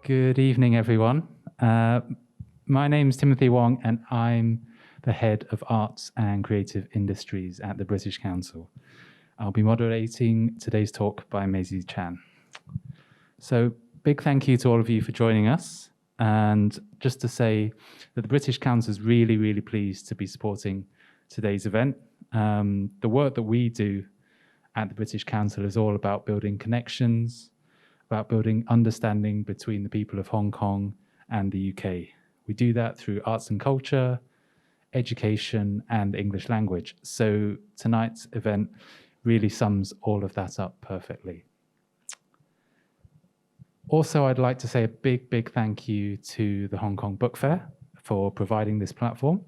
Good evening, everyone. My name is Timothy Wong, and I'm the Head of Arts and Creative Industries at the British Council. I'll be moderating today's talk by Maisie Chan. So, big thank you to all of you for joining us. And just to say that the British Council is really, really pleased to be supporting today's event. The work that we do at the British Council is all about building connections, about building understanding between the people of Hong Kong and the UK. We do that through arts and culture, education, and English language. So tonight's event really sums all of that up perfectly. Also, I'd like to say a big, big thank you to the Hong Kong Book Fair for providing this platform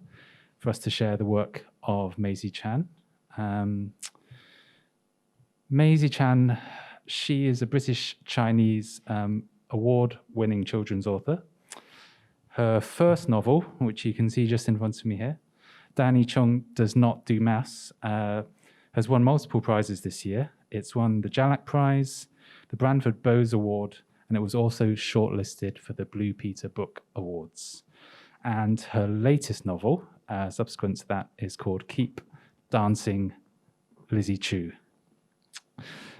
for us to share the work of Maisie Chan. Maisie Chan, she is a British-Chinese award-winning children's author. Her first novel, which you can see just in front of me here, Danny Chung Does Not Do Maths, has won multiple prizes this year. It's won the Jalak Prize, the Branford Bowes Award, and it was also shortlisted for the Blue Peter Book Awards. And her latest novel, subsequent to that, is called Keep Dancing, Lizzie Chu.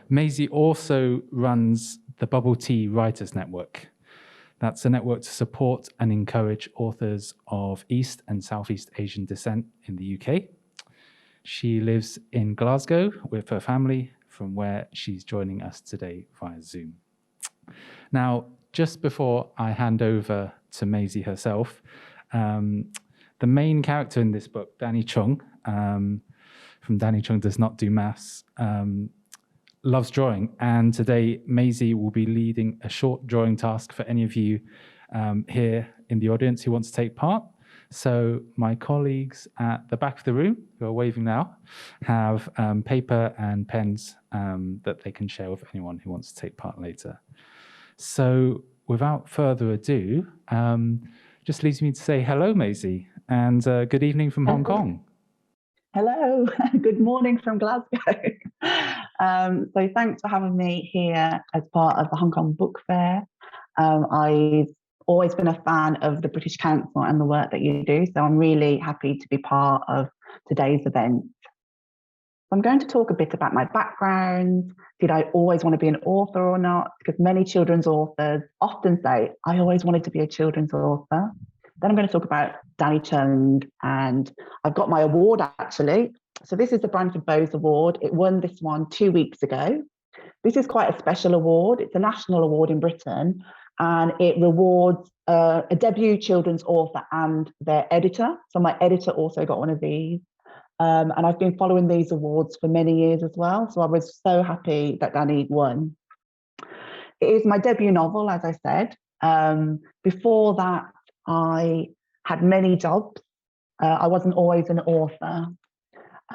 Maisie also runs the Bubble Tea Writers Network. That's a network to support and encourage authors of East and Southeast Asian descent in the UK. She lives in Glasgow with her family, from where she's joining us today via Zoom. Now, just before I hand over to Maisie herself, the main character in this book, Danny Chung, from Danny Chung Does Not Do Maths, loves drawing, and today Maisie will be leading a short drawing task for any of you here in the audience who want to take part. So my colleagues at the back of the room, who are waving now, have paper and pens that they can share with anyone who wants to take part later. So without further ado, just leaves me to say hello, Maisie, and good evening from Hong Kong. Hello, good morning from Glasgow. So thanks for having me here as part of the Hong Kong Book Fair. I've always been a fan of the British Council and the work that you do, so I'm really happy to be part of today's event. I'm going to talk a bit about my background. Did I always want to be an author or not? Because many children's authors often say, I always wanted to be a children's author. Then I'm going to talk about Danny Chung, and I've got my award actually. So this is the Branford Bowes Award. It won this one 2 weeks ago. This is quite a special award. It's a national award in Britain, and it rewards a debut children's author and their editor. So my editor also got one of these. And I've been following these awards for many years as well. So I was so happy that Danny won. It is my debut novel, as I said. Before that, I had many jobs. I wasn't always an author.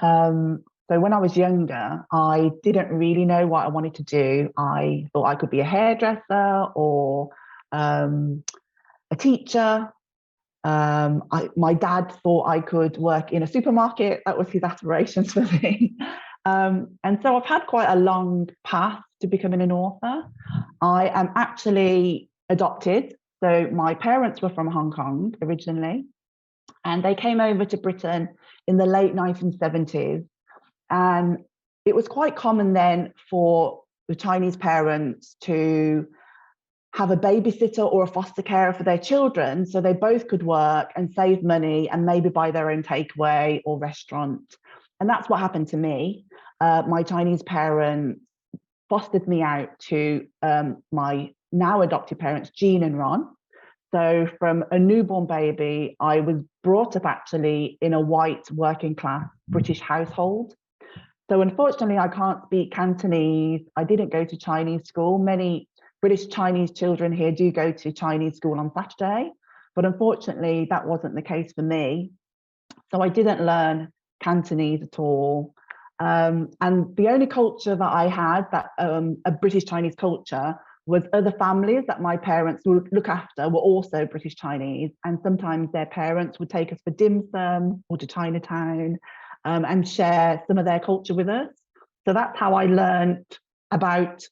So when I was younger, I didn't really know what I wanted to do. I thought I could be a hairdresser or a teacher. My dad thought I could work in a supermarket. That was his aspirations for me. And so I've had quite a long path to becoming an author. I am actually adopted. So my parents were from Hong Kong originally, and they came over to Britain in the late 1970s. And it was quite common then for the Chinese parents to have a babysitter or a foster carer for their children, so they both could work and save money and maybe buy their own takeaway or restaurant. And that's what happened to me. My Chinese parents fostered me out to my now adopted parents, Jean and Ron. So from a newborn baby, I was brought up actually in a white working class British household. So unfortunately, I can't speak Cantonese. I didn't go to Chinese school. Many British Chinese children here do go to Chinese school on Saturday, but unfortunately, that wasn't the case for me. So I didn't learn Cantonese at all. And the only culture that I had, that a British Chinese culture, was other families that my parents would look after were also British Chinese, and sometimes their parents would take us for dim sum or to Chinatown. and share some of their culture with us. So that's how I learned about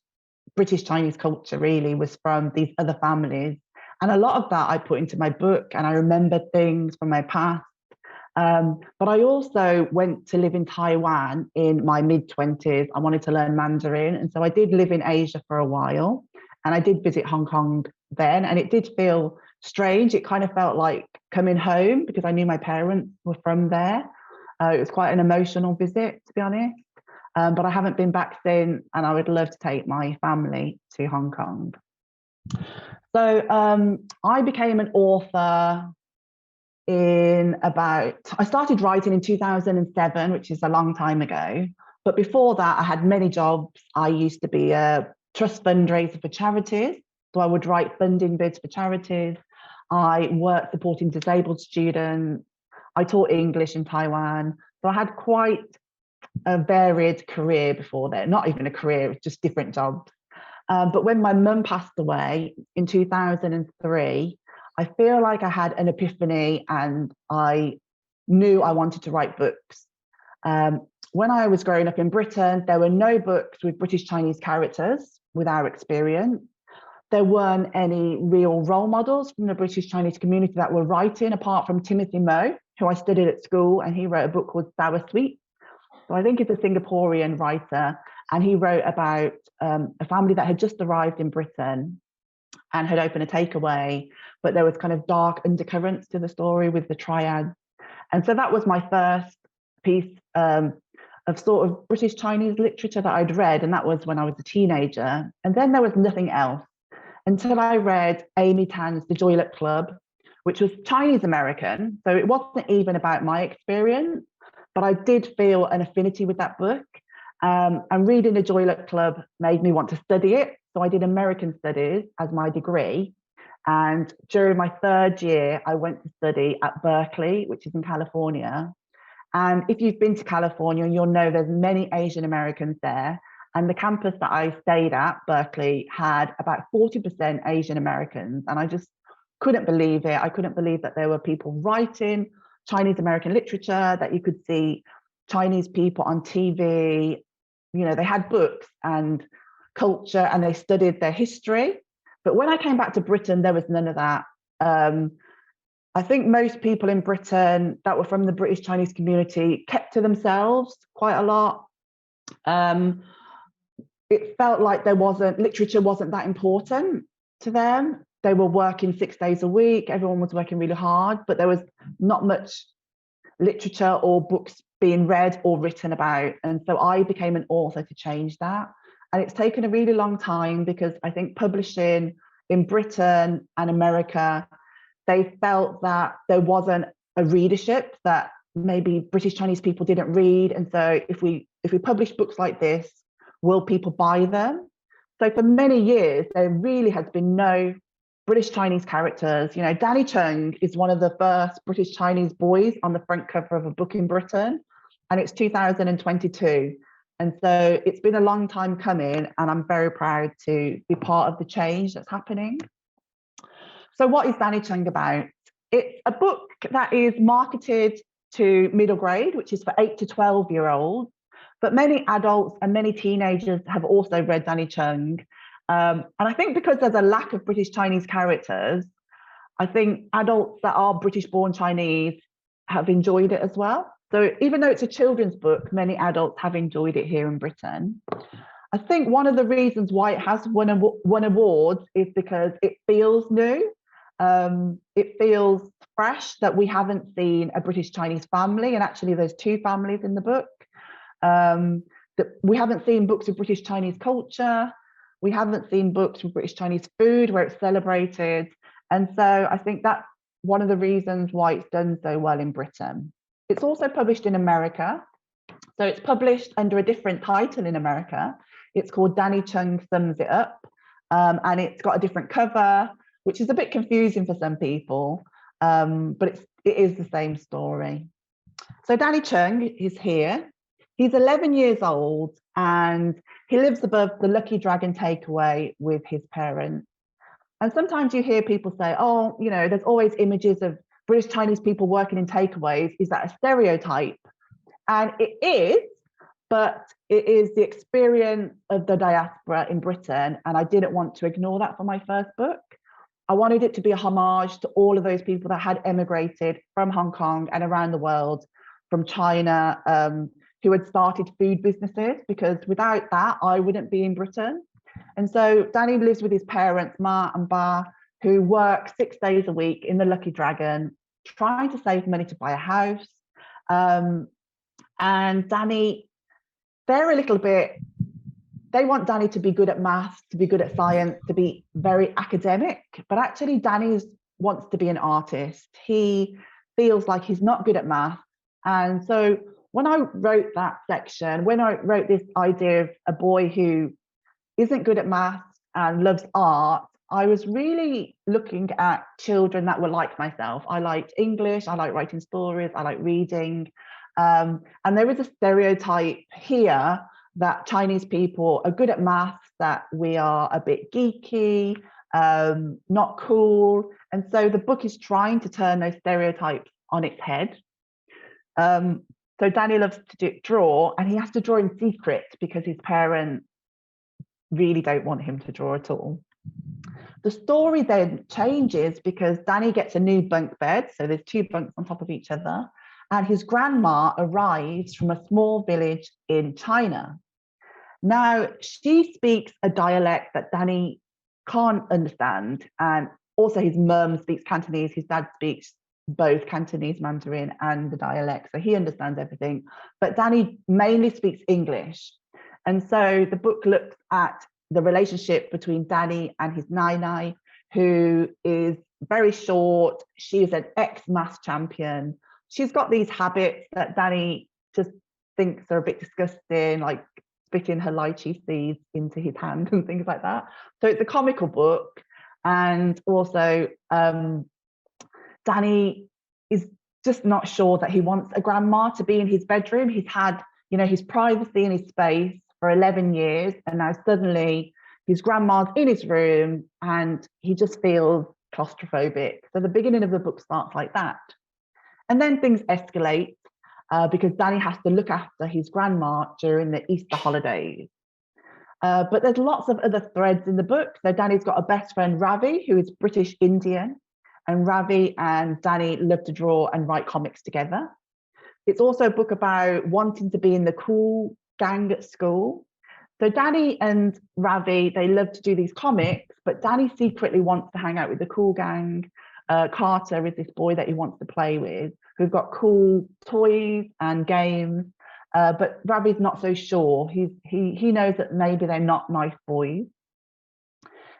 British Chinese culture, really, was from these other families. And a lot of that I put into my book, and I remembered things from my past. But I also went to live in Taiwan in my mid-20s. I wanted to learn Mandarin. And so I did live in Asia for a while. And I did visit Hong Kong then. And it did feel strange. It kind of felt like coming home because I knew my parents were from there. It was quite an emotional visit, to be honest. But I haven't been back since. And I would love to take my family to Hong Kong. So I became an author I started writing in 2007, which is a long time ago. But before that, I had many jobs. I used to be a trust fundraiser for charities. So I would write funding bids for charities. I worked supporting disabled students. I taught English in Taiwan. So I had quite a varied career before that. Not even a career, just different jobs. But when my mum passed away in 2003, I feel like I had an epiphany and I knew I wanted to write books. When I was growing up in Britain, there were no books with British Chinese characters with our experience. There weren't any real role models from the British Chinese community that were writing, apart from Timothy Mo, who I studied at school, and he wrote a book called Sour Sweet. So I think he's a Singaporean writer, and he wrote about a family that had just arrived in Britain and had opened a takeaway, but there was kind of dark undercurrents to the story with the triads. And so that was my first piece of sort of British Chinese literature that I'd read, and that was when I was a teenager. And then there was nothing else until I read Amy Tan's The Joy Luck Club, which was Chinese American. So it wasn't even about my experience, but I did feel an affinity with that book. And reading The Joy Luck Club made me want to study it. So I did American Studies as my degree. And during my third year, I went to study at Berkeley, which is in California. And if you've been to California, you'll know there's many Asian Americans there. And the campus that I stayed at, Berkeley, had about 40% Asian Americans. And I just couldn't believe it. I couldn't believe that there were people writing Chinese American literature, that you could see Chinese people on TV. You know, they had books and culture and they studied their history. But when I came back to Britain, there was none of that. I think most people in Britain that were from the British Chinese community kept to themselves quite a lot. It felt like literature wasn't that important to them. They were working 6 days a week. Everyone was working really hard, but there was not much literature or books being read or written about. And so I became an author to change that. And it's taken a really long time because I think publishing in Britain and America, they felt that there wasn't a readership, that maybe British Chinese people didn't read. And so if we publish books like this, will people buy them? So for many years, there really has been no British Chinese characters. You know, Danny Chung is one of the first British Chinese boys on the front cover of a book in Britain, and it's 2022. And so it's been a long time coming, and I'm very proud to be part of the change that's happening. So what is Danny Chung about? It's a book that is marketed to middle grade, which is for 8 to 12-year-olds, but many adults and many teenagers have also read Danny Chung. And I think because there's a lack of British Chinese characters, I think adults that are British born Chinese have enjoyed it as well. So even though it's a children's book, many adults have enjoyed it here in Britain. I think one of the reasons why it has won awards is because it feels new. It feels fresh, that we haven't seen a British Chinese family, and actually there's 2 families in the book. That we haven't seen books of British Chinese culture. We haven't seen books with British Chinese food where it's celebrated. And so I think that's one of the reasons why it's done so well in Britain. It's also published in America. So it's published under a different title in America. It's called Danny Chung Sums It Up. And it's got a different cover, which is a bit confusing for some people, but it is the same story. So Danny Chung is here. He's 11 years old and he lives above the Lucky Dragon takeaway with his parents. And sometimes you hear people say, oh, you know, there's always images of British Chinese people working in takeaways. Is that a stereotype? And it is, but it is the experience of the diaspora in Britain. And I didn't want to ignore that for my first book. I wanted it to be a homage to all of those people that had emigrated from Hong Kong and around the world, from China, who had started food businesses, because without that, I wouldn't be in Britain. And so Danny lives with his parents, Ma and Ba, who work 6 days a week in the Lucky Dragon, trying to save money to buy a house. And Danny, they're a little bit, they want Danny to be good at maths, to be good at science, to be very academic, but actually Danny wants to be an artist. He feels like he's not good at maths. And so when I wrote that section, when I wrote this idea of a boy who isn't good at maths and loves art, I was really looking at children that were like myself. I liked English, I like writing stories, I like reading. And there is a stereotype here that Chinese people are good at maths, that we are a bit geeky, not cool. And so the book is trying to turn those stereotypes on its head. So Danny loves to draw, and he has to draw in secret because his parents really don't want him to draw at all. The story then changes because Danny gets a new bunk bed. So there's 2 bunks on top of each other. And his grandma arrives from a small village in China. Now, she speaks a dialect that Danny can't understand. And also his mum speaks Cantonese. His dad speaks both Cantonese, Mandarin, and the dialect. So he understands everything. But Danny mainly speaks English. And so the book looks at the relationship between Danny and his Nai, who is very short. She is an ex-maths champion. She's got these habits that Danny just thinks are a bit disgusting, like spitting her lychee seeds into his hand and things like that. So it's a comical book. And also Danny is just not sure that he wants a grandma to be in his bedroom. He's had, his privacy and his space for 11 years. And now suddenly his grandma's in his room and he just feels claustrophobic. So the beginning of the book starts like that. And then things escalate because Danny has to look after his grandma during the Easter holidays. But there's lots of other threads in the book. So Danny's got a best friend, Ravi, who is British Indian. And Ravi and Danny love to draw and write comics together. It's also a book about wanting to be in the cool gang at school. So Danny and Ravi, they love to do these comics, but Danny secretly wants to hang out with the cool gang. Carter is this boy that he wants to play with, who've got cool toys and games, but Ravi's not so sure. He knows that maybe they're not nice boys.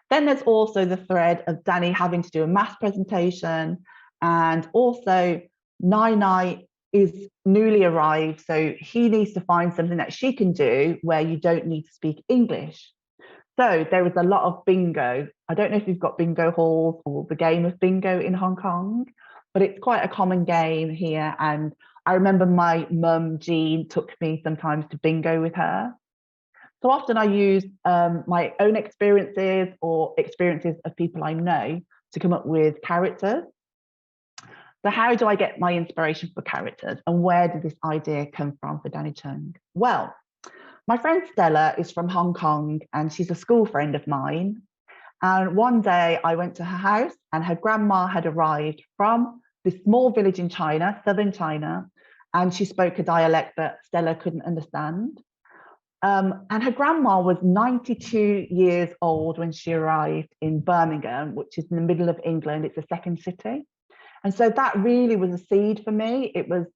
Then there's also the thread of Danny having to do a maths presentation, and also Nai is newly arrived, so he needs to find something that she can do where you don't need to speak English. So there is a lot of bingo. I don't know if you've got bingo halls or the game of bingo in Hong Kong, but it's quite a common game here. And I remember my mum, Jean, took me sometimes to bingo with her. So often I use my own experiences or experiences of people I know to come up with characters. So how do I get my inspiration for characters, and where did this idea come from for Danny Chung? Well, my friend Stella is from Hong Kong and she's a school friend of mine. And one day I went to her house and her grandma had arrived from this small village in China, southern China, and she spoke a dialect that Stella couldn't understand. And her grandma was 92 years old when she arrived in Birmingham, which is in the middle of England. It's a second city. And so that really was a seed for me. It was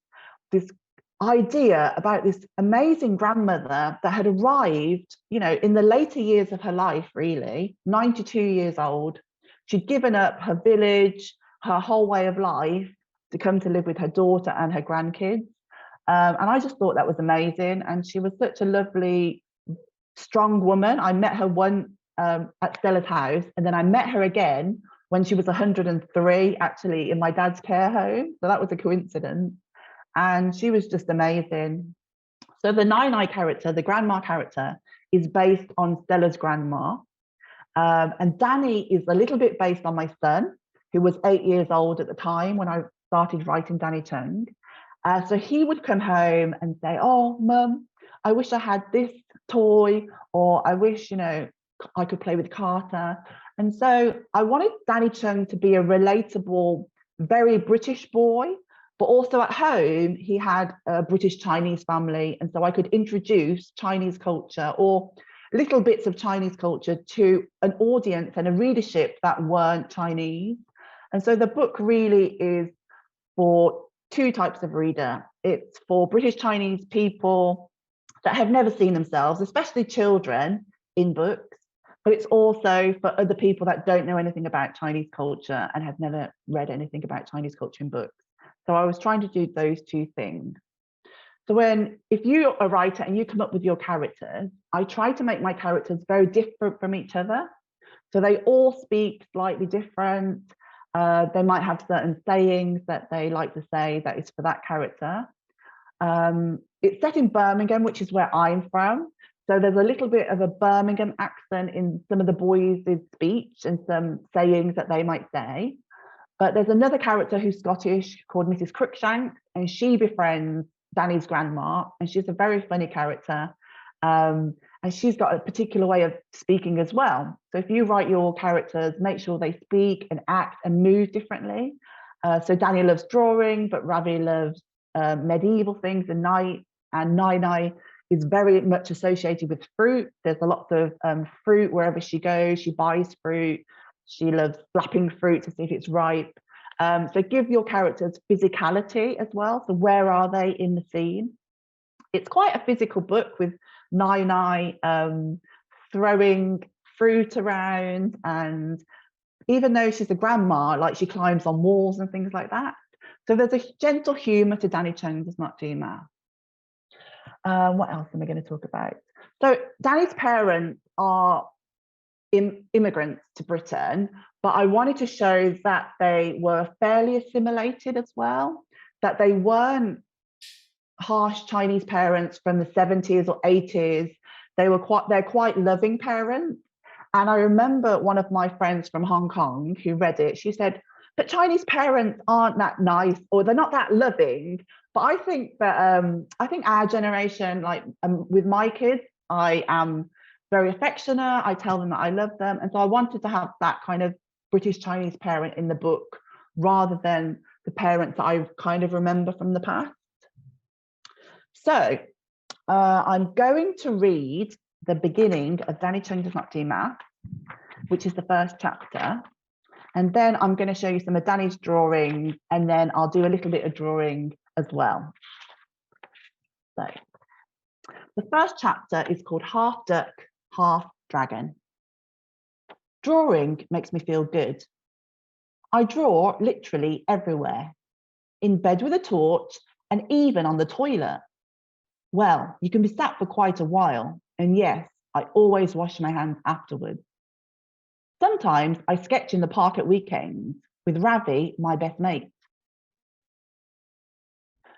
this idea about this amazing grandmother that had arrived, in the later years of her life, really, 92 years old. She'd given up her village, her whole way of life to come to live with her daughter and her grandkids. And I just thought that was amazing. And she was such a lovely, strong woman. I met her once at Stella's house, and then I met her again when she was 103, actually, in my dad's care home. So that was a coincidence. And she was just amazing. So the Nai character, the grandma character, is based on Stella's grandma. And Danny is a little bit based on my son, who was 8 years old at the time when I started writing Danny Chung. So he would come home and say, "Oh, Mum, I wish I had this toy," or "I wish, I could play with Carter." And so I wanted Danny Chung to be a relatable, very British boy, but also at home, he had a British Chinese family. And so I could introduce Chinese culture or little bits of Chinese culture to an audience and a readership that weren't Chinese. And so the book really is for two types of reader. It's for British Chinese people that have never seen themselves, especially children, in books, but it's also for other people that don't know anything about Chinese culture and have never read anything about Chinese culture in books. So I was trying to do those two things. So if you're a writer and you come up with your characters, I try to make my characters very different from each other. So they all speak slightly different. They might have certain sayings that they like to say that is for that character. It's set in Birmingham, which is where I'm from. So there's a little bit of a Birmingham accent in some of the boys' speech and some sayings that they might say. But there's another character who's Scottish called Mrs. Cruikshank, and she befriends Danny's grandma, and she's a very funny character. And she's got a particular way of speaking as well. So if you write your characters, make sure they speak and act and move differently. So Danny loves drawing, but Ravi loves medieval things and knights, and Nai is very much associated with fruit. There's a lot of fruit wherever she goes. She buys fruit. She loves flapping fruit to see if it's ripe. So give your characters physicality as well. So where are they in the scene? It's quite a physical book with Nai throwing fruit around, and even though she's a grandma, like she climbs on walls and things like that. So there's a gentle humour to Danny Chung Does Not Do Math. What else am I going to talk about? So Danny's parents are immigrants to Britain, but I wanted to show that they were fairly assimilated as well, that they weren't harsh Chinese parents from the 70s or 80s. They're quite loving parents. And I remember one of my friends from Hong Kong who read it, she said, "But Chinese parents aren't that nice, or they're not that loving." But I think that I think our generation, like with my kids, I am very affectionate. I tell them that I love them. And so I wanted to have that kind of British Chinese parent in the book rather than the parents that I kind of remember from the past. So I'm going to read the beginning of Danny Chung Does Not Do Math, which is the first chapter. And then I'm going to show you some of Danny's drawings, and then I'll do a little bit of drawing as well. So the first chapter is called Half Duck, Half Dragon. Drawing makes me feel good. I draw literally everywhere, in bed with a torch, and even on the toilet. Well, you can be sat for quite a while, and yes, I always wash my hands afterwards. Sometimes I sketch in the park at weekends with Ravi, my best mate.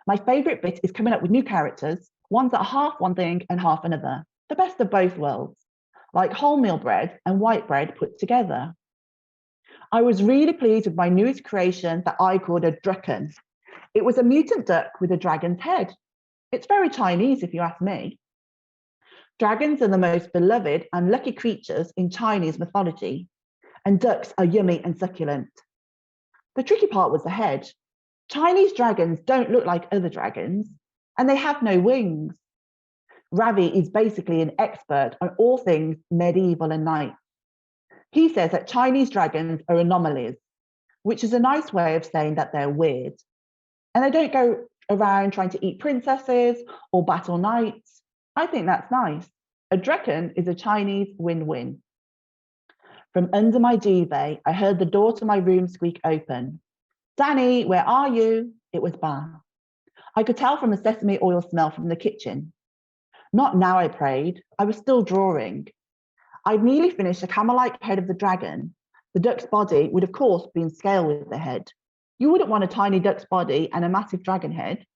My favourite bit is coming up with new characters, ones that are half one thing and half another, the best of both worlds, like wholemeal bread and white bread put together. I was really pleased with my newest creation that I called a drucken. It was a mutant duck with a dragon's head. It's very Chinese, if you ask me. Dragons are the most beloved and lucky creatures in Chinese mythology, and ducks are yummy and succulent. The tricky part was the head. Chinese dragons don't look like other dragons, and they have no wings. Ravi is basically an expert on all things medieval and knights. He says that Chinese dragons are anomalies, which is a nice way of saying that they're weird. And they don't go around trying to eat princesses or battle knights. I think that's nice. A drucken is a Chinese win-win. From under my duvet, I heard the door to my room squeak open. "Danny, where are you?" It was Ba. I could tell from the sesame oil smell from the kitchen. Not now, I prayed. I was still drawing. I'd nearly finished a camel-like head of the dragon. The duck's body would, of course, be in scale with the head. You wouldn't want a tiny duck's body and a massive dragon head.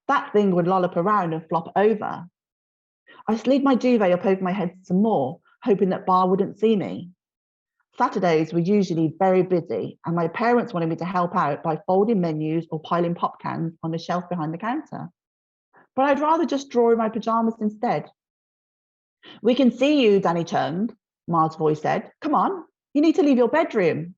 That thing would lollop around and flop over. I slid my duvet up over my head some more, hoping that Ba wouldn't see me. Saturdays were usually very busy, and my parents wanted me to help out by folding menus or piling pop cans on the shelf behind the counter. But I'd rather just draw in my pajamas instead. We can see you, Danny Chung, Ma's voice said. Come on, you need to leave your bedroom.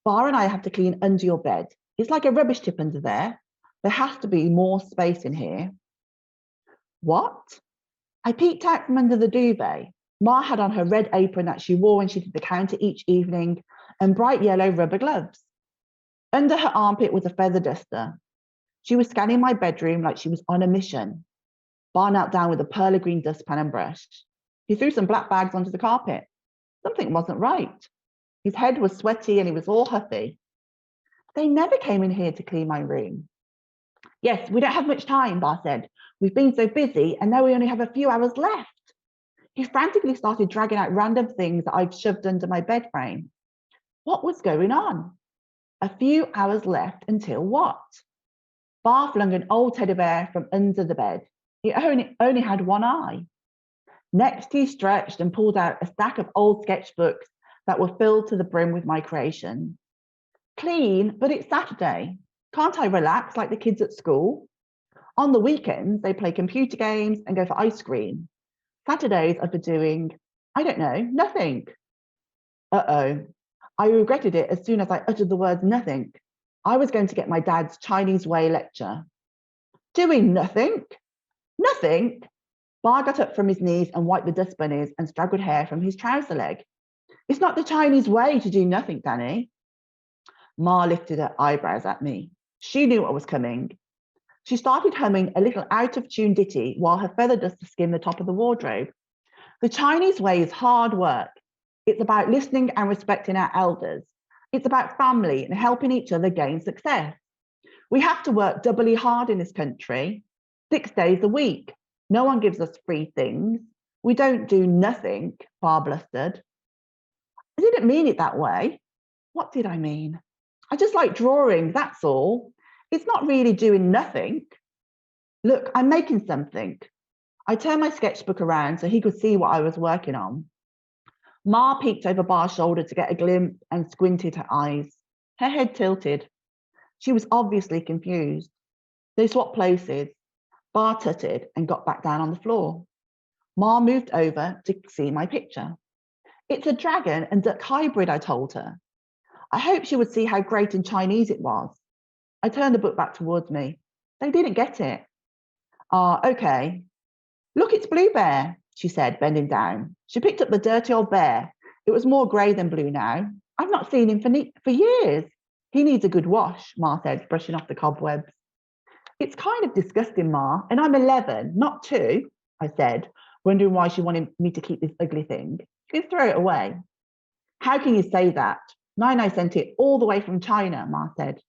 Bar and I have to clean under your bed. It's like a rubbish tip under there. There has to be more space in here. What? I peeked out from under the duvet. Ma had on her red apron that she wore when she did the counter each evening and bright yellow rubber gloves. Under her armpit was a feather duster. She was scanning my bedroom like she was on a mission. Bar knelt down with a pearl of green dustpan and brush. He threw some black bags onto the carpet. Something wasn't right. His head was sweaty and he was all huffy. They never came in here to clean my room. Yes, we don't have much time, Bar said. We've been so busy and now we only have a few hours left. He frantically started dragging out random things that I'd shoved under my bed frame. What was going on? A few hours left until what? Bar flung an old teddy bear from under the bed. It only had one eye. Next, he stretched and pulled out a stack of old sketchbooks that were filled to the brim with my creation. Clean, but it's Saturday. Can't I relax like the kids at school? On the weekends, they play computer games and go for ice cream. Saturdays are for doing, I don't know, nothing. Uh-oh. I regretted it as soon as I uttered the words nothing. I was going to get my dad's Chinese way lecture. Doing nothing? Nothing? Bar got up from his knees and wiped the dust bunnies and straggled hair from his trouser leg. It's not the Chinese way to do nothing, Danny. Ma lifted her eyebrows at me. She knew what was coming. She started humming a little out-of-tune ditty while her feather duster skimmed the top of the wardrobe. The Chinese way is hard work. It's about listening and respecting our elders. It's about family and helping each other gain success. We have to work doubly hard in this country, 6 days a week. No one gives us free things. We don't do nothing, Bar blustered. I didn't mean it that way. What did I mean? I just like drawing, that's all. It's not really doing nothing. Look, I'm making something. I turned my sketchbook around so he could see what I was working on. Ma peeked over Bar's shoulder to get a glimpse and squinted her eyes. Her head tilted. She was obviously confused. They swapped places. Bar tutted and got back down on the floor. Ma moved over to see my picture. It's a dragon and duck hybrid, I told her. I hoped she would see how great in Chinese it was. I turned the book back towards me. They didn't get it. Okay. Look, it's Blue Bear, she said, bending down. She picked up the dirty old bear. It was more grey than blue now. I've not seen him for years. He needs a good wash, Ma said, brushing off the cobwebs. It's kind of disgusting, Ma, and I'm 11, not 2, I said, wondering why she wanted me to keep this ugly thing. You can throw it away. How can you say that? Nai sent it all the way from China, Ma said.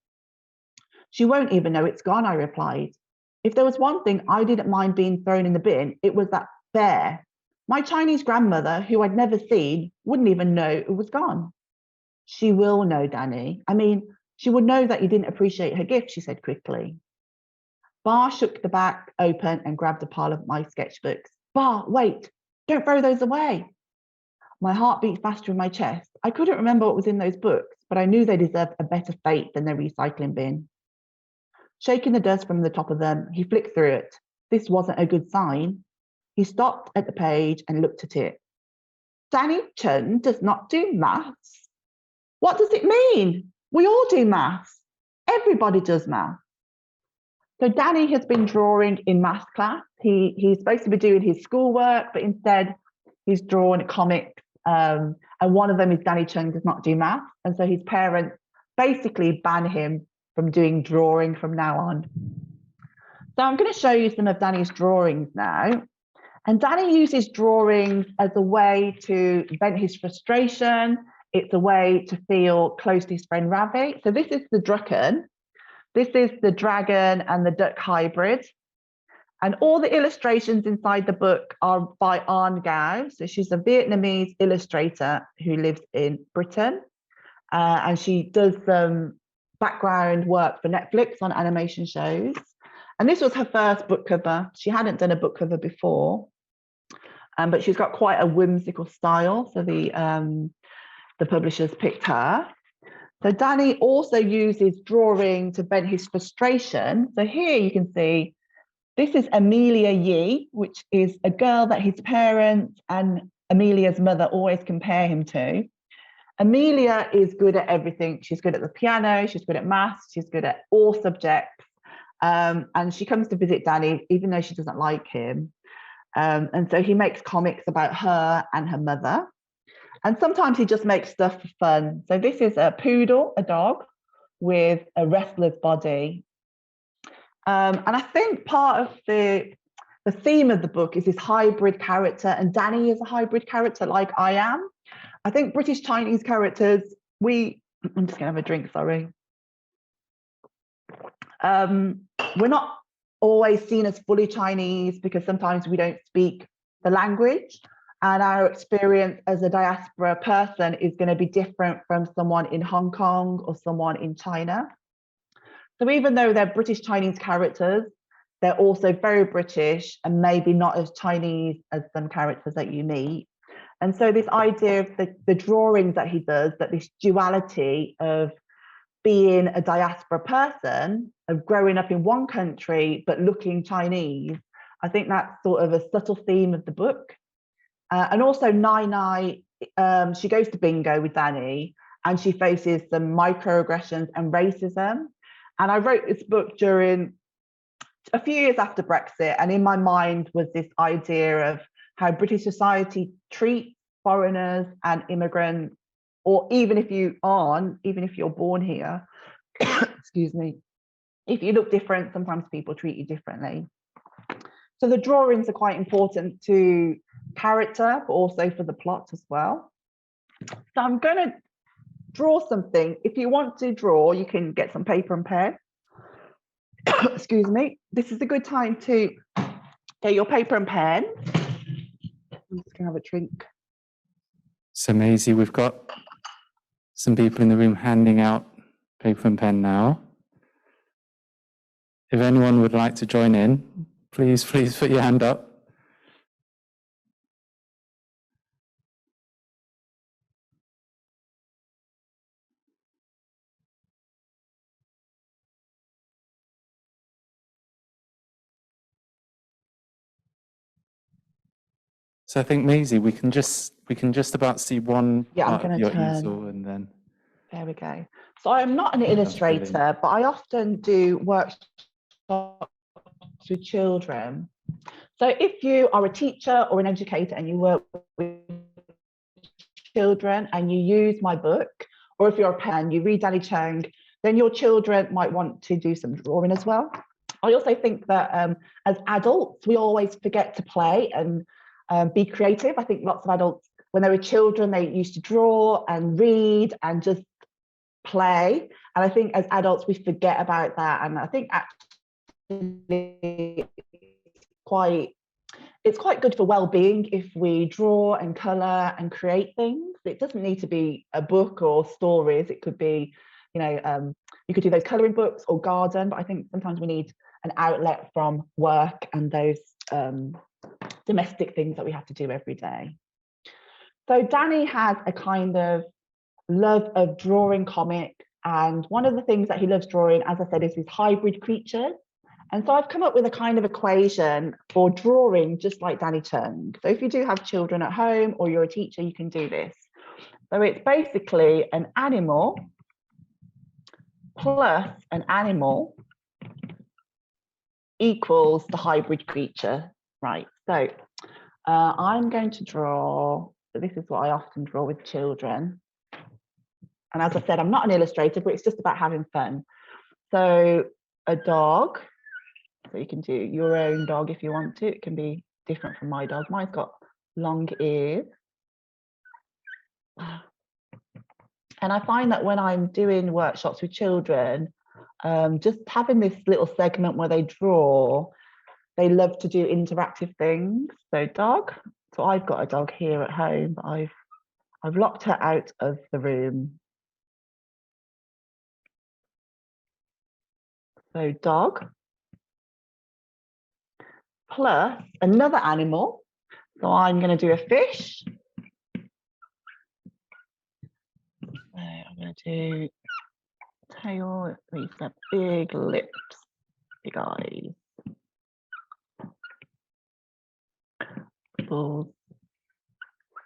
She won't even know it's gone, I replied. If there was one thing I didn't mind being thrown in the bin, it was that bear. My Chinese grandmother, who I'd never seen, wouldn't even know it was gone. She will know, Danny. I mean, she would know that you didn't appreciate her gift, she said quickly. Bar shook the back open and grabbed a pile of my sketchbooks. Bar, wait, don't throw those away. My heart beat faster in my chest. I couldn't remember what was in those books, but I knew they deserved a better fate than their recycling bin. Shaking the dust from the top of them, he flicked through it. This wasn't a good sign. He stopped at the page and looked at it. Danny Chung does not do maths. What does it mean? We all do maths. Everybody does maths. So Danny has been drawing in maths class. He's supposed to be doing his schoolwork, but instead he's drawn comics. And one of them is Danny Chung does not do maths. And so his parents basically ban him from doing drawing from now on. So I'm going to show you some of Danny's drawings now. And Danny uses drawings as a way to vent his frustration. It's a way to feel close to his friend Ravi. So this is the Drucken. This is the dragon and the duck hybrid. And all the illustrations inside the book are by An Gao. So she's a Vietnamese illustrator who lives in Britain. And she does some background work for Netflix on animation shows. And this was her first book cover. She hadn't done a book cover before, but she's got quite a whimsical style. So the publishers picked her. So Danny also uses drawing to vent his frustration. So here you can see, this is Amelia Yee, which is a girl that his parents and Amelia's mother always compare him to. Amelia is good at everything. She's good at the piano, she's good at maths, she's good at all subjects. And she comes to visit Danny, even though she doesn't like him. And so he makes comics about her and her mother. And sometimes he just makes stuff for fun. So this is a poodle, a dog, with a wrestler's body. And I think part of the theme of the book is this hybrid character, and Danny is a hybrid character like I am. I think British Chinese characters, I'm just gonna have a drink, sorry. We're not always seen as fully Chinese because sometimes we don't speak the language, and our experience as a diaspora person is going to be different from someone in Hong Kong or someone in China. So even though they're British Chinese characters, they're also very British and maybe not as Chinese as some characters that you meet. And so this idea of the drawings that he does, that this duality of being a diaspora person, of growing up in one country but looking Chinese, I think that's sort of a subtle theme of the book. And also Nai Nai, she goes to bingo with Danny and she faces some microaggressions and racism. And I wrote this book during a few years after Brexit, and in my mind was this idea of how British society treats foreigners and immigrants, or even if you're born here, excuse me, if you look different, sometimes people treat you differently. So the drawings are quite important to character, but also for the plot as well. So I'm going to draw something. If you want to draw, you can get some paper and pen. Excuse me. This is a good time to get your paper and pen. I'm just going to have a drink. So Maisie, we've got some people in the room handing out paper and pen now. If anyone would like to join in, please put your hand up. So I think Maisie, we can just about see one part of your easel, and then there we go. So I'm not an illustrator, but I often do workshops with children. So if you are a teacher or an educator and you work with children and you use my book, or if you're a parent, you read Danny Chung, then your children might want to do some drawing as well. I also think that as adults, we always forget to play and be creative. I think lots of adults, when they were children, they used to draw and read and just play. And I think as adults, we forget about that. And I think actually it's quite good for well-being if we draw and colour and create things. It doesn't need to be a book or stories. It could be, you could do those colouring books or garden, but I think sometimes we need an outlet from work and those domestic things that we have to do every day. So Danny has a kind of love of drawing comics, and one of the things that he loves drawing, as I said, is these hybrid creatures. And so I've come up with a kind of equation for drawing just like Danny Chung. So if you do have children at home or you're a teacher, you can do this. So it's basically an animal plus an animal equals the hybrid creature, right? So I'm going to draw, so this is what I often draw with children. And as I said, I'm not an illustrator, but it's just about having fun. So a dog, so you can do your own dog if you want to. It can be different from my dog. Mine's got long ears. And I find that when I'm doing workshops with children, just having this little segment where they draw, they love to do interactive things. So dog, so I've got a dog here at home, but I've locked her out of the room. So dog plus another animal. So I'm going to do a fish. going to do tail, these are big lips, big eyes. Full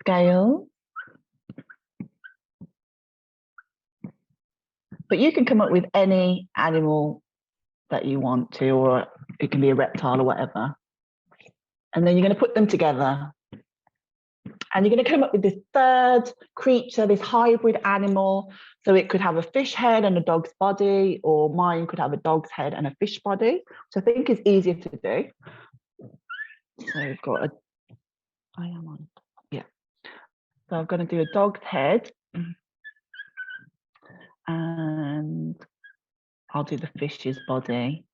scale. But you can come up with any animal that you want to, or it can be a reptile or whatever. And then you're going to put them together. And you're going to come up with this third creature, this hybrid animal. So it could have a fish head and a dog's body, or mine could have a dog's head and a fish body, which I think is easier to do. So we've got a, I am on, yeah. So I'm going to do a dog's head. And I'll do the fish's body.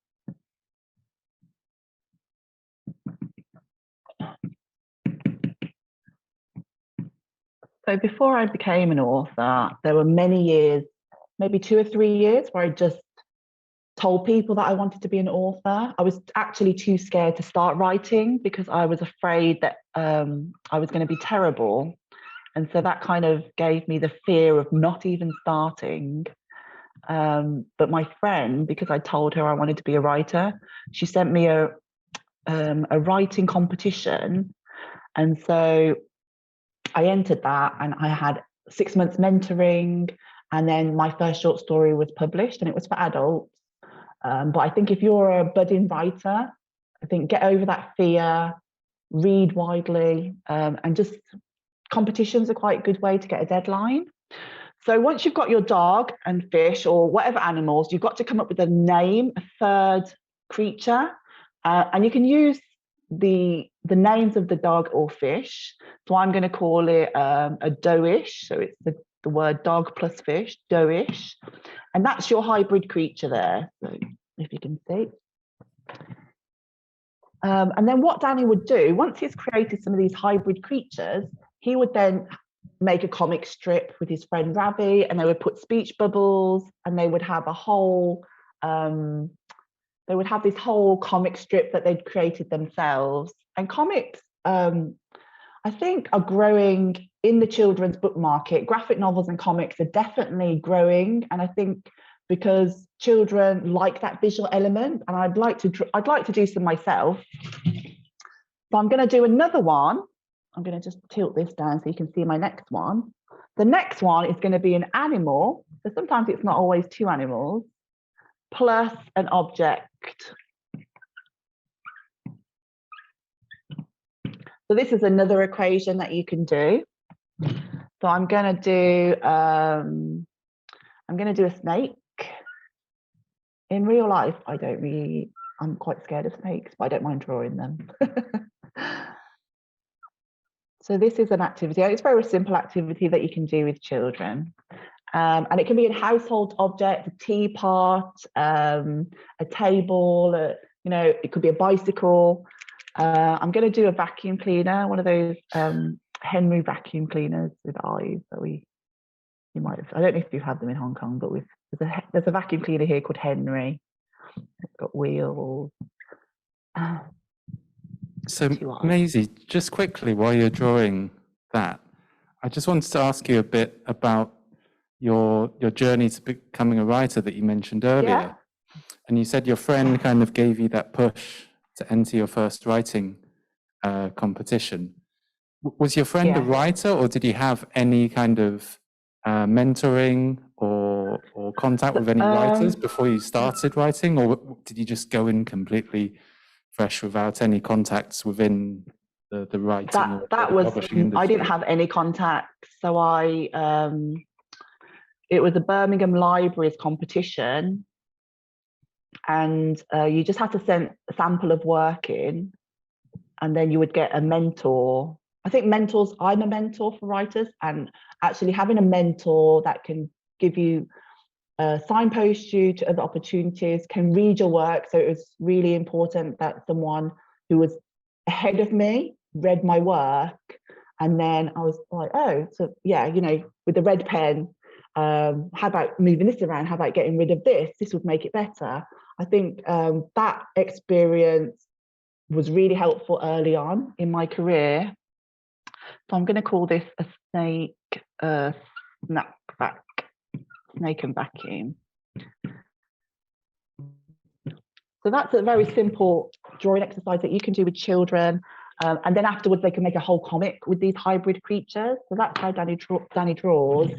So before I became an author, there were many years, maybe 2 or 3 years, where I just told people that I wanted to be an author. I was actually too scared to start writing because I was afraid that I was going to be terrible. And so that kind of gave me the fear of not even starting. But my friend, because I told her I wanted to be a writer, she sent me a writing competition. And so I entered that, and I had 6 months mentoring, and then my first short story was published, and it was for adults. But I think if you're a budding writer, I think get over that fear, read widely, and just competitions are quite a good way to get a deadline. So once you've got your dog and fish or whatever animals, you've got to come up with a name, a third creature, and you can use the names of the dog or fish. So I'm going to call it a doish. So it's the word dog plus fish, doish. And that's your hybrid creature there. So if you can see. And then what Danny would do, once he's created some of these hybrid creatures, he would then make a comic strip with his friend Ravi, and they would put speech bubbles, and they would have a whole they would have this whole comic strip that they'd created themselves. And comics, I think, are growing in the children's book market. Graphic novels and comics are definitely growing, and I think because children like that visual element, and I'd like to do some myself. So I'm going to do another one. I'm going to just tilt this down so you can see my next one. The next one is going to be an animal. So sometimes it's not always 2 animals, plus an object. So this is another equation that you can do. So I'm going to do a snake. In real life, I'm quite scared of snakes, but I don't mind drawing them. So this is an activity. It's a very simple activity that you can do with children. And it can be a household object, a teapot, a table, it could be a bicycle. I'm going to do a vacuum cleaner, one of those Henry vacuum cleaners with eyes that you might have. I don't know if you've had them in Hong Kong, but there's a vacuum cleaner here called Henry. It's got wheels. So Maisie, just quickly while you're drawing that, I just wanted to ask you a bit about your journey to becoming a writer that you mentioned earlier. Yeah. And you said your friend kind of gave you that push to enter your first writing competition. Was your friend a writer, or did you have any kind of mentoring or contact with any writers before you started writing, or did you just go in completely fresh without any contacts within the writing or publishing industry? I didn't have any contacts. So it was a Birmingham Libraries competition, and you just had to send a sample of work in, and then you would get a mentor. I think I'm a mentor for writers, and actually having a mentor that can give you signpost you to other opportunities, can read your work. So it was really important that someone who was ahead of me read my work, and then I was like, oh, so yeah, with the red pen, how about moving this around? How about getting rid of this? This would make it better. I think that experience was really helpful early on in my career. So I'm going to call this a snake snapback. snake and vacuum. So that's a very simple drawing exercise that you can do with children. And then afterwards, they can make a whole comic with these hybrid creatures. So that's how Danny draws.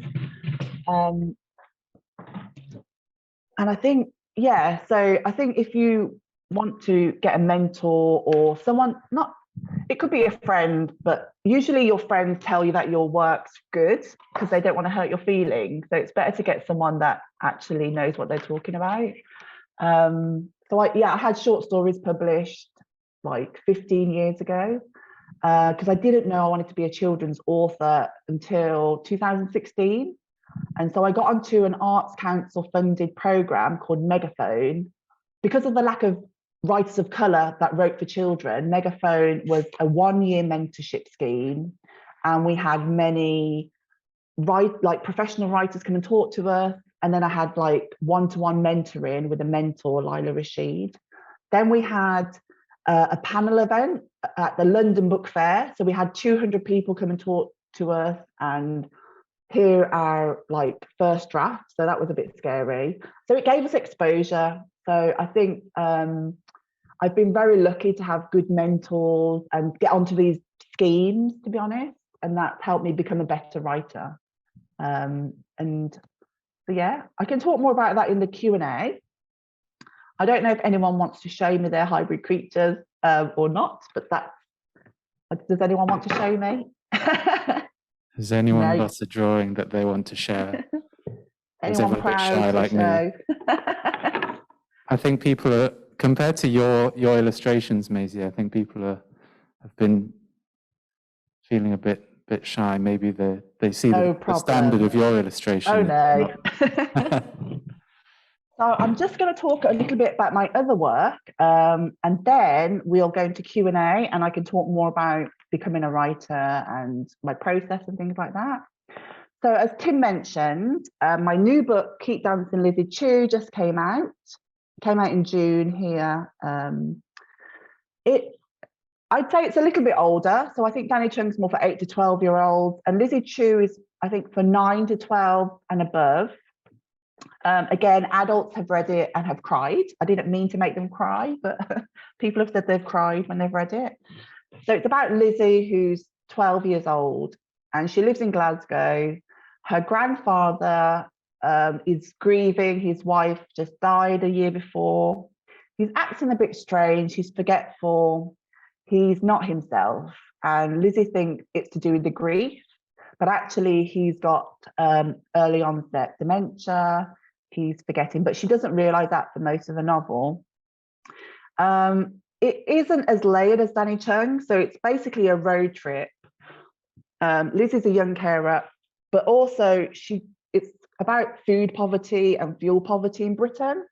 And I think, yeah, so I think if you want to get a mentor or someone, it could be a friend, but usually your friends tell you that your work's good because they don't want to hurt your feelings. So it's better to get someone that actually knows what they're talking about. So I had short stories published like 15 years ago because I didn't know I wanted to be a children's author until 2016. And so I got onto an Arts Council funded program called Megaphone. Because of the lack of writers of colour that wrote for children, Megaphone was a 1-year mentorship scheme. And we had many professional writers come and talk to us. And then I had like one-to-one mentoring with a mentor, Lila Rashid. Then we had a panel event at the London Book Fair. So we had 200 people come and talk to us and hear our like first draft. So that was a bit scary. So it gave us exposure. So I think I've been very lucky to have good mentors and get onto these schemes, to be honest. And that's helped me become a better writer. So yeah, I can talk more about that in the Q&A. I don't know if anyone wants to show me their hybrid creatures or not, but does anyone want to show me? Has anyone got a drawing that they want to share? Anyone proud to show? I think people are, compared to your illustrations, Maisie, I think people have been feeling a bit shy. Maybe they see the standard of your illustration. Oh no. So I'm just going to talk a little bit about my other work, and then we'll go into Q&A, and I can talk more about becoming a writer and my process and things like that. So as Tim mentioned, my new book, Keep Dancing Lizzie Chu, just came out in June here. I'd say it's a little bit older. So I think Danny Chung's more for 8 to 12-year-olds, and Lizzie Chu is, I think, for 9 to 12 and above. Again, adults have read it and have cried. I didn't mean to make them cry, but people have said they've cried when they've read it. So it's about Lizzie, who's 12 years old, and she lives in Glasgow. Her grandfather is grieving. His wife just died a year before. He's acting a bit strange. He's forgetful. He's not himself. And Lizzie thinks it's to do with the grief, but actually he's got early onset dementia. He's forgetting, but she doesn't realise that for most of the novel. It isn't as layered as Danny Chung, so it's basically a road trip. Lizzie's a young carer, but also it's about food poverty and fuel poverty in Britain.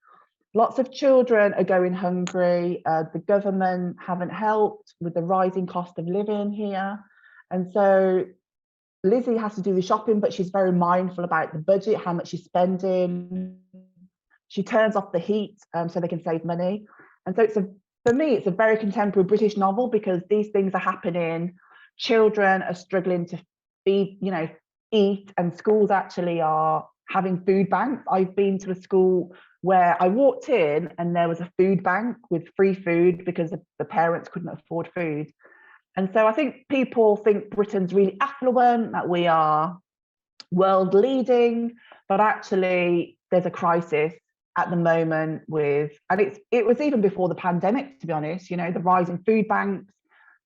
Lots of children are going hungry. The government haven't helped with the rising cost of living here. And so Lizzie has to do the shopping, but she's very mindful about the budget, how much she's spending. She turns off the heat so they can save money. And so for me, it's a very contemporary British novel because these things are happening. Children are struggling to eat, and schools actually are having food banks. I've been to a school where I walked in and there was a food bank with free food because the parents couldn't afford food. And so I think people think Britain's really affluent, that we are world leading, but actually there's a crisis at the moment and it was even before the pandemic, to be honest, the rise in food banks,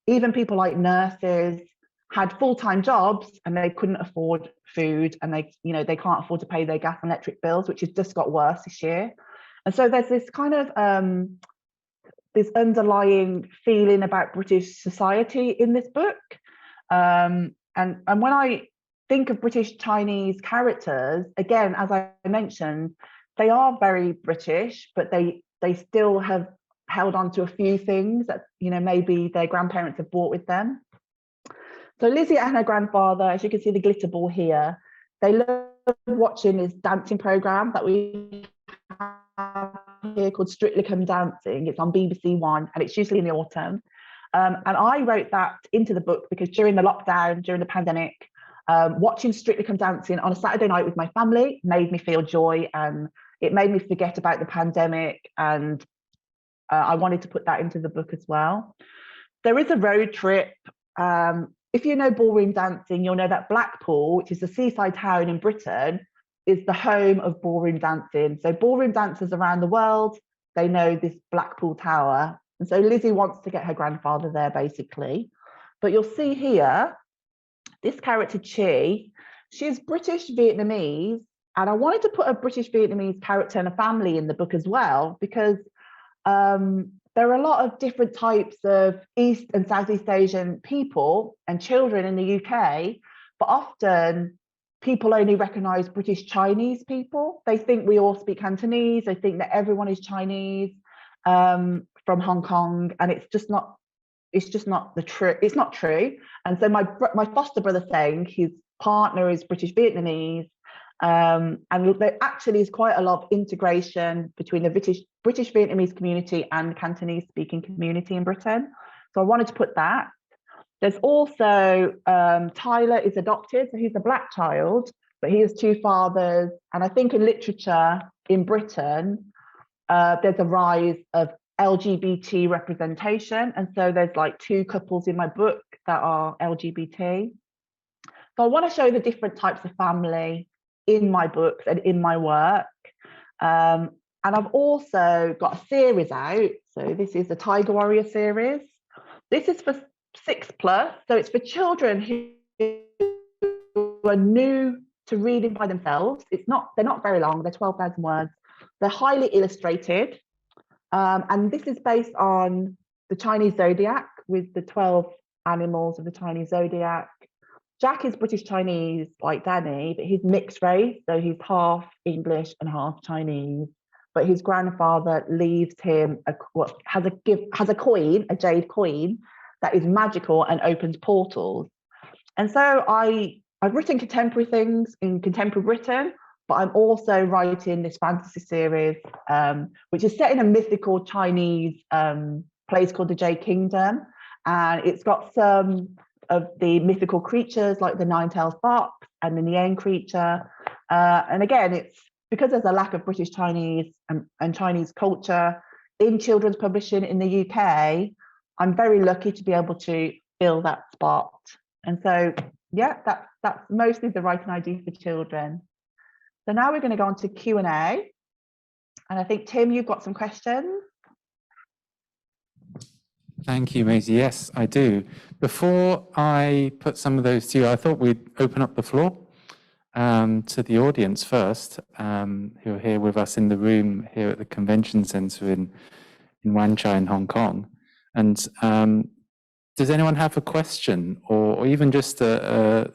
even people like nurses had full-time jobs and they couldn't afford food, and they can't afford to pay their gas and electric bills, which has just got worse this year. And so there's this kind of this underlying feeling about British society in this book. And when I think of British Chinese characters, again, as I mentioned, they are very British, but they still have held on to a few things that, maybe their grandparents have brought with them. So Lizzie and her grandfather, as you can see the glitter ball here, they love watching this dancing programme that we have here called Strictly Come Dancing. It's on BBC One, and it's usually in the autumn. And I wrote that into the book because during the lockdown, during the pandemic, Watching Strictly Come Dancing on a Saturday night with my family made me feel joy, and it made me forget about the pandemic, and I wanted to put that into the book as well. There is a road trip. If you know ballroom dancing, you'll know that Blackpool, which is a seaside town in Britain, is the home of ballroom dancing. So ballroom dancers around the world, they know this Blackpool Tower. And so Lizzie wants to get her grandfather there, basically. But you'll see here, this character Chi, she's British Vietnamese. And I wanted to put a British Vietnamese character and a family in the book as well, because there are a lot of different types of East and Southeast Asian people and children in the UK, but often people only recognise British Chinese people. They think we all speak Cantonese. They think that everyone is Chinese from Hong Kong, and it's just not. It's just not the true. It's not true. And so my foster brother saying his partner is British Vietnamese. And there actually is quite a lot of integration between the British Vietnamese community and Cantonese speaking community in Britain. So I wanted to put that. There's also Tyler is adopted, so he's a black child, but he has two fathers. And I think in literature in Britain, there's a rise of LGBT representation. And so there's like two couples in my book that are LGBT. So I want to show the different types of family in my books and in my work. And I've also got a series out. So this is the Tiger Warrior series. This is for 6+, so it's for children who are new to reading by themselves. They're not very long, they're 12,000 words. They're highly illustrated. And this is based on the Chinese zodiac with the 12 animals of the Chinese zodiac. Jack is British Chinese like Danny, but he's mixed race, so he's half English and half Chinese. But his grandfather leaves him has a coin, a jade coin, that is magical and opens portals. And so I've written contemporary things in contemporary Britain, but I'm also writing this fantasy series, which is set in a mythical Chinese place called the Jade Kingdom. And it's got some of the mythical creatures like the nine-tailed fox and the Niang creature. And again, it's because there's a lack of British Chinese and Chinese culture in children's publishing in the UK, I'm very lucky to be able to fill that spot. And so, yeah, that's mostly the writing I do for children. So now we're going to go on to Q&A. And I think, Tim, you've got some questions. Thank you, Maisie. Yes, I do. Before I put some of those to you, I thought we'd open up the floor to the audience first, who are here with us in the room here at the Convention Centre in Wan Chai in Hong Kong. And does anyone have a question or even just a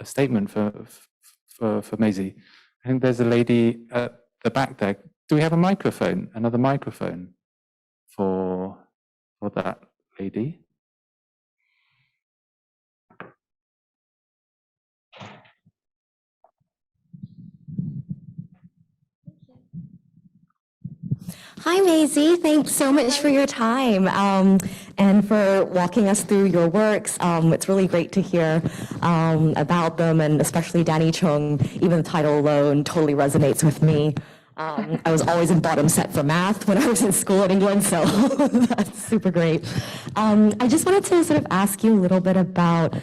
statement for Maisie? I think there's a lady at the back there. Do we have a microphone, another microphone for that lady? Hi, Maisie. Thanks so much for your time and for walking us through your works. It's really great to hear about them, and especially Danny Chung. Even the title alone totally resonates with me. I was always in bottom set for math when I was in school in England, so that's super great. I just wanted to sort of ask you a little bit about,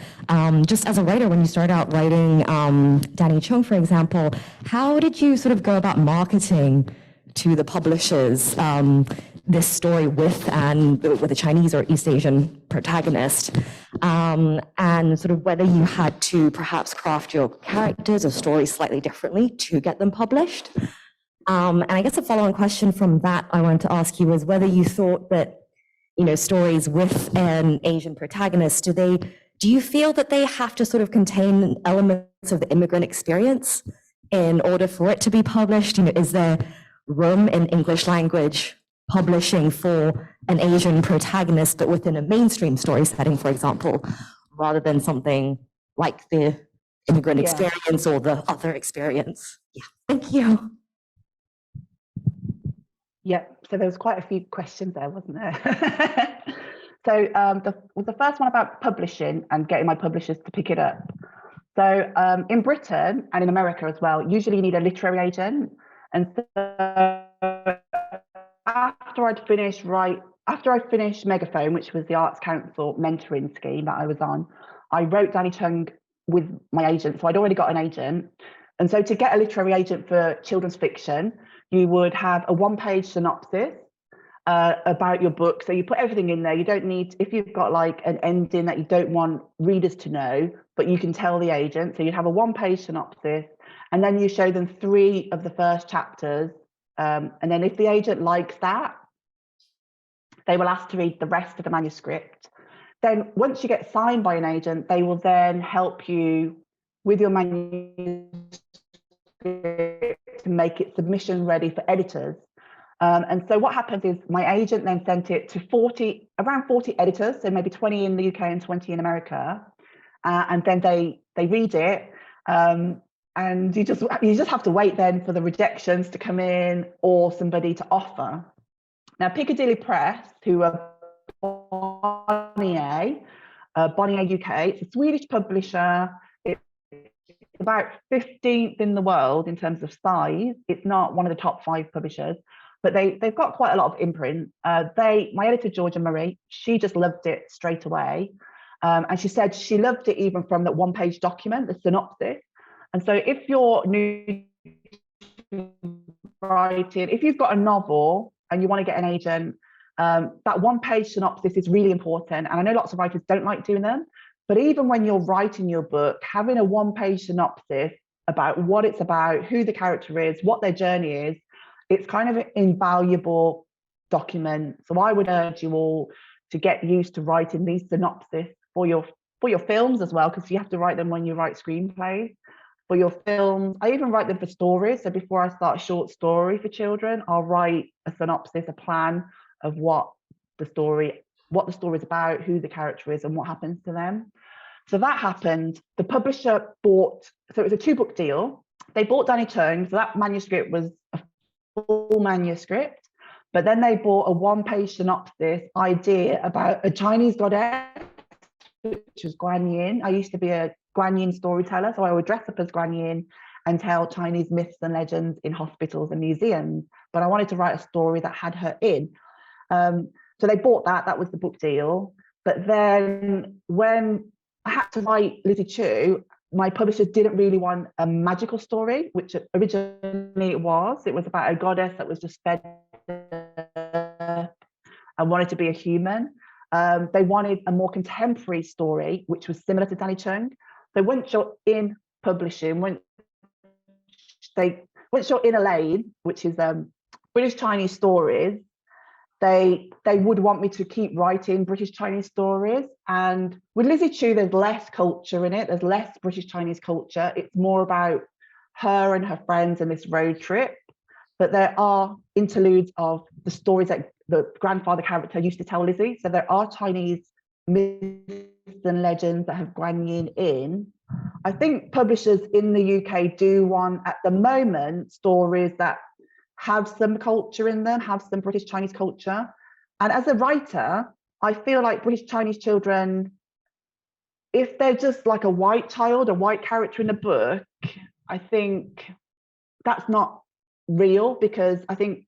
just as a writer, when you started out writing Danny Chung, for example, how did you sort of go about marketing to the publishers this story with a Chinese or East Asian protagonist, and sort of whether you had to perhaps craft your characters or stories slightly differently to get them published? And I guess a follow-on question from that I wanted to ask you was whether you thought that, stories with an Asian protagonist, do you feel that they have to sort of contain elements of the immigrant experience in order for it to be published? Is there room in English language publishing for an Asian protagonist, but within a mainstream story setting, for example, rather than something like the immigrant experience or the other experience? Yeah, thank you. Yeah, so there was quite a few questions there, wasn't there? So the first one about publishing and getting my publishers to pick it up. So in Britain and in America as well, usually you need a literary agent. And so after I finished Megaphone, which was the Arts Council mentoring scheme that I was on, I wrote Danny Chung with my agent. So I'd already got an agent. And so to get a literary agent for children's fiction, you would have a one-page synopsis about your book. So you put everything in there. You don't need, if you've got like an ending that you don't want readers to know, but you can tell the agent. So you'd have a one-page synopsis, and then you show them 3 of the first chapters. And then if the agent likes that, they will ask to read the rest of the manuscript. Then once you get signed by an agent, they will then help you with your manuscript to make it submission ready for editors. And so what happens is my agent then sent it to around 40 editors, so maybe 20 in the UK and 20 in America. And then they read it. And you just have to wait then for the rejections to come in or somebody to offer. Now, Piccadilly Press, who are Bonnier UK, it's a Swedish publisher. It's about 15th in the world in terms of size. It's not one of the top 5 publishers, but they've got quite a lot of imprint. My editor, Georgia Murray, she just loved it straight away. And she said she loved it even from that one-page document, the synopsis. And so if you're new writing, if you've got a novel and you want to get an agent, that one-page synopsis is really important. And I know lots of writers don't like doing them, but even when you're writing your book, having a one-page synopsis about what it's about, who the character is, what their journey is, it's kind of an invaluable document. So I would urge you all to get used to writing these synopses for your films as well, because you have to write them when you write screenplays. For your films, I even write them for stories. So before I start a short story for children, I'll write a synopsis, a plan of what the story is about, who the character is, and what happens to them. So that happened. The publisher bought, so it was a 2-book deal. They bought Danny Chung, so that manuscript was a full manuscript, but then they bought a one-page synopsis idea about a Chinese goddess, which was Guan Yin. I used to be a Guan Yin storyteller, so I would dress up as Guan Yin and tell Chinese myths and legends in hospitals and museums, but I wanted to write a story that had her in. So they bought that was the book deal. But then when I had to write Lizzie Chu, my publisher didn't really want a magical story, which originally it was about a goddess that was just fed and wanted to be a human. They wanted a more contemporary story, which was similar to Danny Chung. So once you're in publishing, once you're in a lane, which is British Chinese stories, they would want me to keep writing British Chinese stories. And with Lizzie Chu, there's less culture in it. There's less British Chinese culture. It's more about her and her friends and this road trip. But there are interludes of the stories that the grandfather character used to tell Lizzie. So there are Chinese myths and legends that have Guan Yin in. I think publishers in the UK do want, at the moment, stories that have some culture in them, have some British Chinese culture. And as a writer, I feel like British Chinese children, if they're just like a white child, a white character in a book, I think that's not real, because I think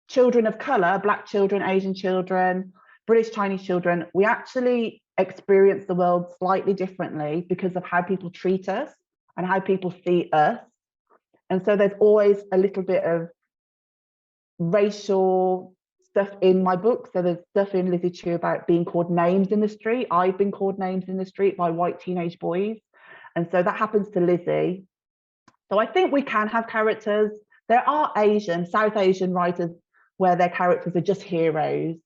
children of color, Black children, Asian children, British Chinese children, we actually experience the world slightly differently because of how people treat us and how people see us. And so there's always a little bit of racial stuff in my book. So there's stuff in Lizzie Chu about being called names in the street. I've been called names in the street by white teenage boys. And so that happens to Lizzie. So I think we can have characters. There are South Asian writers where their characters are just heroes.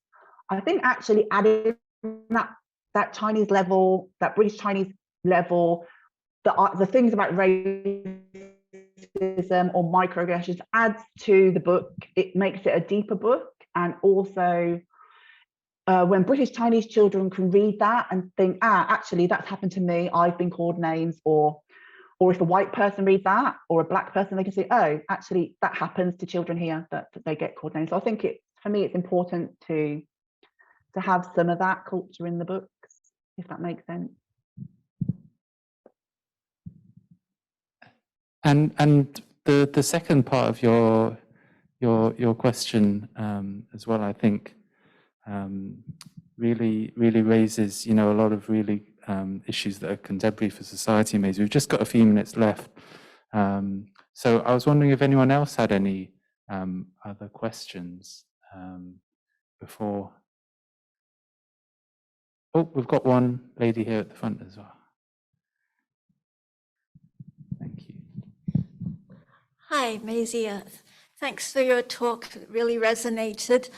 I think actually adding that Chinese level, that British Chinese level, the things about racism or microaggressions adds to the book. It makes it a deeper book. And also when British Chinese children can read that and think, actually that's happened to me, I've been called names, or if a white person reads that, or a Black person, they can say, oh, actually that happens to children here, that they get called names. So I think for me, it's important to have some of that culture in the books, if that makes sense. And the second part of your question as well, I think, really raises, you know, a lot of really issues that are contemporary for society. Maisie, we've just got a few minutes left, so I was wondering if anyone else had any other questions before. Oh, we've got one lady here at the front as well. Thank you. Hi, Maisie. Thanks for your talk. It really resonated.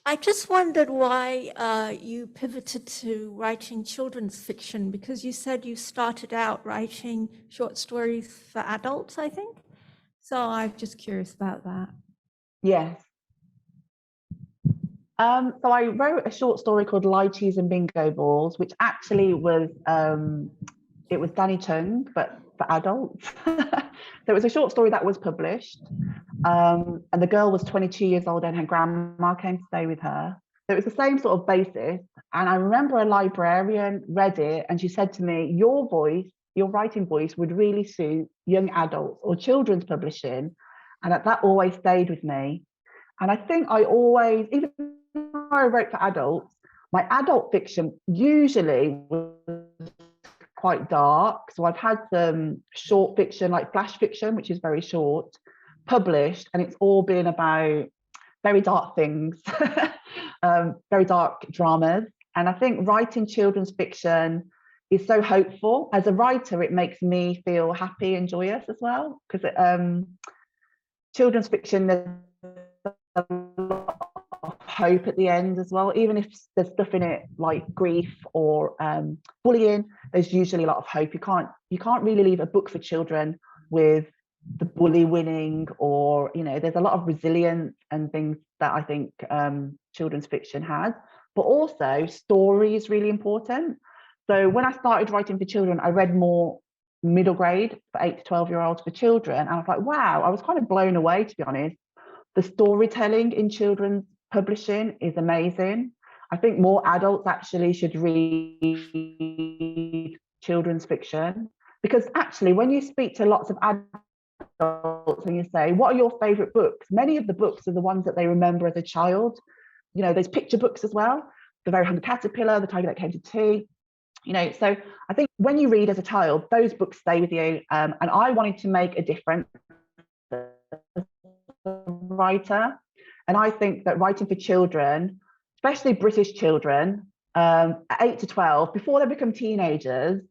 I just wondered why you pivoted to writing children's fiction, because you said you started out writing short stories for adults, I think. So I'm just curious about that. Yes. So I wrote a short story called Lychees and Bingo Balls, which actually was, it was Danny Chung, but for adults. So it was a short story that was published. And the girl was 22 years old and her grandma came to stay with her. So it was the same sort of basis. And I remember a librarian read it and she said to me, your voice, your writing voice would really suit young adults or children's publishing. And that always stayed with me. And I think I always, even though I wrote for adults, my adult fiction usually was quite dark. So I've had some short fiction, like flash fiction, which is very short, published, and it's all been about very dark things, very dark dramas. And I think writing children's fiction is so hopeful. As a writer, it makes me feel happy and joyous as well, because children's fiction, there's a lot of hope at the end as well. Even if there's stuff in it like grief or bullying, there's usually a lot of hope. You can't really leave a book for children with the bully winning, or, you know, there's a lot of resilience and things that I think children's fiction has. But also story is really important. So when I started writing for children, I read more middle grade for 8 to 12-year-olds for children, and I was like, wow, I was kind of blown away, to be honest. The storytelling in children's publishing is amazing. I think more adults actually should read children's fiction, because actually when you speak to lots of adults and you say, what are your favorite books? Many of the books are the ones that they remember as a child. You know, there's picture books as well. The Very Hungry Caterpillar, The Tiger That Came to Tea. You know, so I think when you read as a child, those books stay with you. And I wanted to make a difference as a writer. And I think that writing for children, especially British children, 8 to 12, before they become teenagers,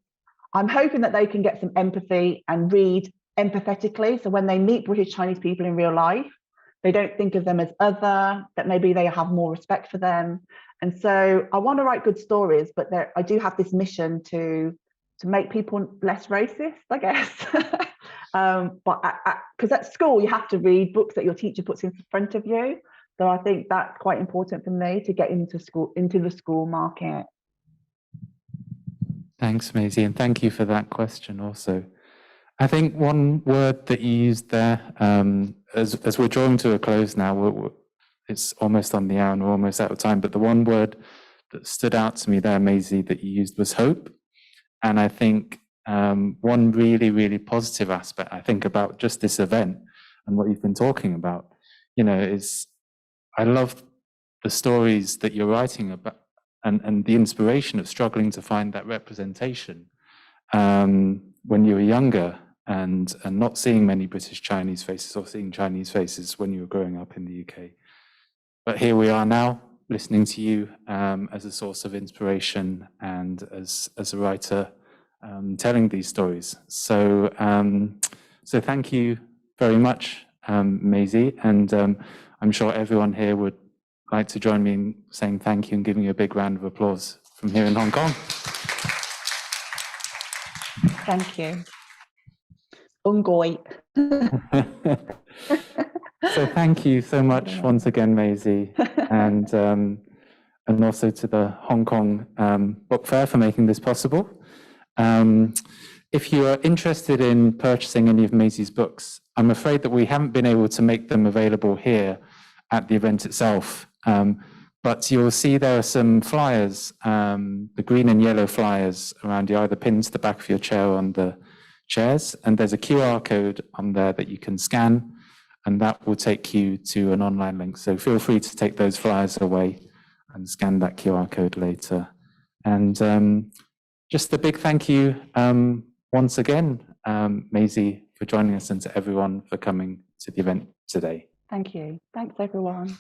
I'm hoping that they can get some empathy and read empathetically. So when they meet British Chinese people in real life, they don't think of them as other, that maybe they have more respect for them. And so I want to write good stories, but I do have this mission to make people less racist, I guess. But because at school, you have to read books that your teacher puts in front of you. So I think that's quite important for me to get into the school market. Thanks, Maisie, and thank you for that question also. I think one word that you used there, as we're drawing to a close now, it's almost on the hour and we're almost out of time, but the one word that stood out to me there, Maisie, that you used was hope. And I think one really positive aspect, I think, about just this event and what you've been talking about, you know, is I love the stories that you're writing about and the inspiration of struggling to find that representation when you were younger and not seeing many British Chinese faces or seeing Chinese faces when you were growing up in the UK. But here we are now, listening to you as a source of inspiration and as a writer telling these stories. So, so thank you very much, Maisie, and I'm sure everyone here would like to join me in saying thank you and giving you a big round of applause from here in Hong Kong. Thank you. Ungoi. So thank you so much once again, Maisie, and also to the Hong Kong Book Fair for making this possible. If you are interested in purchasing any of Maisie's books, I'm afraid that we haven't been able to make them available here at the event itself. But you'll see there are some flyers, the green and yellow flyers around you, either pinned to the back of your chair or on the chairs, and there's a QR code on there that you can scan, and that will take you to an online link. So feel free to take those flyers away and scan that QR code later. And just a big thank you once again, Maisie, for joining us, and to everyone for coming to the event today. Thank you. Thanks, everyone.